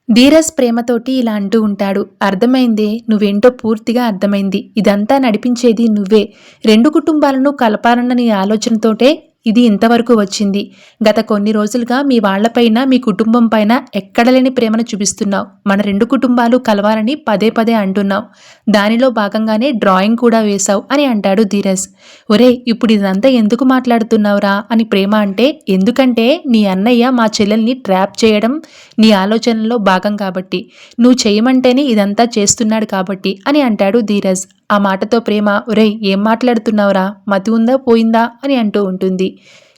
ధీరజ్ ప్రేమతోటి ఇలా అంటూ ఉంటాడు. అర్థమైందే, నువ్వేంటో పూర్తిగా అర్థమైంది. ఇదంతా నడిపించేది నువ్వే. 2 కుటుంబాలను కలపాలన్న నీ ఆలోచనతోటే ఇది ఇంతవరకు వచ్చింది. గత కొన్ని రోజులుగా మీ వాళ్లపైన, మీ కుటుంబం పైన ఎక్కడలేని ప్రేమను చూపిస్తున్నావు. మన 2 కుటుంబాలు కలవాలని పదే పదే అంటున్నావు. దానిలో భాగంగానే డ్రాయింగ్ కూడా వేశావు అని అంటాడు ధీరజ్. ఒరేయ్, ఇప్పుడు ఇదంతా ఎందుకు మాట్లాడుతున్నావురా అని ప్రేమ అంటే, ఎందుకంటే నీ అన్నయ్య మా చెల్లెల్ని ట్రాప్ చేయడం నీ ఆలోచనలో భాగం కాబట్టి, నువ్వు చేయమంటేనే ఇదంతా చేస్తున్నాడు కాబట్టి అని అంటాడు ధీరజ్. ఆ మాటతో ప్రేమ, ఒరేయ్ ఏం మాట్లాడుతున్నావురా, మతి ఉందా పోయిందా అని అంటూ ఉంటుంది.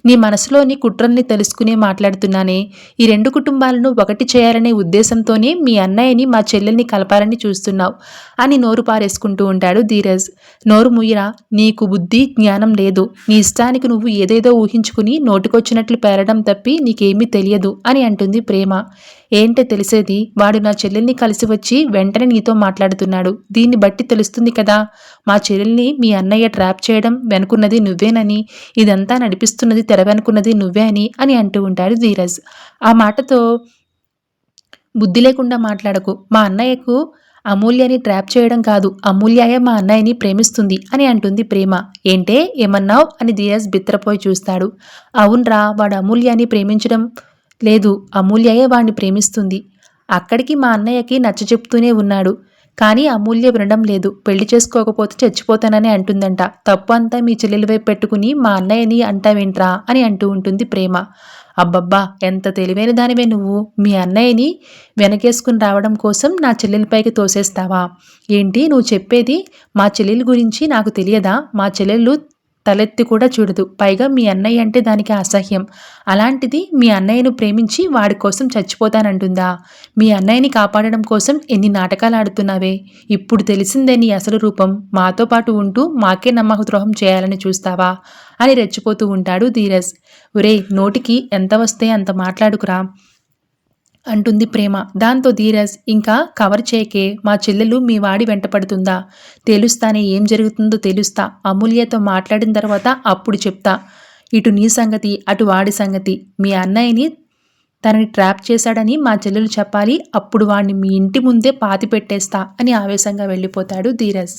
నీ మనసులోని కుట్రల్ని తెలుసుకునే మాట్లాడుతున్నానే. ఈ 2 కుటుంబాలను ఒకటి చేయాలనే ఉద్దేశంతోనే మీ అన్నయ్యని మా చెల్లెల్ని కలపాలని చూస్తున్నావు అని నోరు పారేసుకుంటూ ఉంటాడు ధీరజ్. నోరు ముయ్యరా, నీకు బుద్ధి జ్ఞానం లేదు. నీ ఇష్టానికి నువ్వు ఏదేదో ఊహించుకుని నోటికొచ్చినట్లు పేరడం తప్పి నీకేమీ తెలియదు అని అంటుంది ప్రేమ. ఏంటే తెలిసేది? వాడు నా చెల్లెల్ని కలిసి వచ్చి వెంటనే నీతో మాట్లాడుతున్నాడు. దీన్ని బట్టి తెలుస్తుంది కదా, మా చెల్లెల్ని మీ అన్నయ్య ట్రాప్ చేయడం వెనుకున్నది నువ్వేనని, ఇదంతా నడిపిస్తున్నది తెర వెనుకున్నది నువ్వే అని అంటూ ఉంటాడు ధీరజ్. ఆ మాటతో, బుద్ధి లేకుండా మాట్లాడకు. మా అన్నయ్యకు అమూల్యని ట్రాప్ చేయడం కాదు, అమూల్యయే మా అన్నయ్యని ప్రేమిస్తుంది అని అంటుంది ప్రేమ. ఏంటే ఏమన్నావు అని ధీరజ్ బిత్తరపోయి చూస్తాడు. అవునరా, వాడు అమూల్యని ప్రేమించడం లేదు, అమూల్యయే వాణ్ణి ప్రేమిస్తుంది. అక్కడికి మా అన్నయ్యకి నచ్చచెప్తూనే ఉన్నాడు. కానీ అమూల్య వినడం లేదు. పెళ్లి చేసుకోకపోతే చచ్చిపోతానని అంటుందంట. తప్పు అంతా మీ చెల్లెలి వైపు పెట్టుకుని మా అన్నయ్యని అంటావేంట్రా అని అంటూ ఉంటుంది ప్రేమ. అబ్బబ్బా, ఎంత తెలివైన దానివే నువ్వు. మీ అన్నయ్యని వెనకేసుకుని రావడం కోసం నా చెల్లెలిపైకి తోసేస్తావా ఏంటి నువ్వు చెప్పేది? మా చెల్లెలి గురించి నాకు తెలియదా? మా చెల్లెళ్ళు తలెత్తి కూడా చూడదు. పైగా మీ అన్నయ్య అంటే దానికి అసహ్యం. అలాంటిది మీ అన్నయ్యను ప్రేమించి వాడి కోసం చచ్చిపోతానంటుందా? మీ అన్నయ్యని కాపాడడం కోసం ఎన్ని నాటకాలు ఆడుతున్నావే. ఇప్పుడు తెలిసిందే నీ అసలు రూపం. మాతో పాటు ఉంటూ మాకే నమ్మకద్రోహం చేయాలని చూస్తావా అని రెచ్చిపోతూ ఉంటాడు ధీరజ్. ఒరేయ్, నోటికి ఎంత వస్తే అంత మాట్లాడుకురా అంటుంది ప్రేమ. దాంతో ధీరజ్, ఇంకా కవర్ చేయకే, మా చెల్లెలు మీ వాడి వెంట పడుతుందా? తెలుస్తానే, ఏం జరుగుతుందో తెలుస్తా. అమూల్యతో మాట్లాడిన తర్వాత అప్పుడు చెప్తా. ఇటు నీ సంగతి, అటు వాడి సంగతి. మీ అన్నయ్యని తనని ట్రాప్ చేశాడని మా చెల్లెలు చెప్పాలి. అప్పుడు వాడిని మీ ఇంటి ముందే పాతి పెట్టేస్తా అని ఆవేశంగా వెళ్ళిపోతాడు ధీరజ్.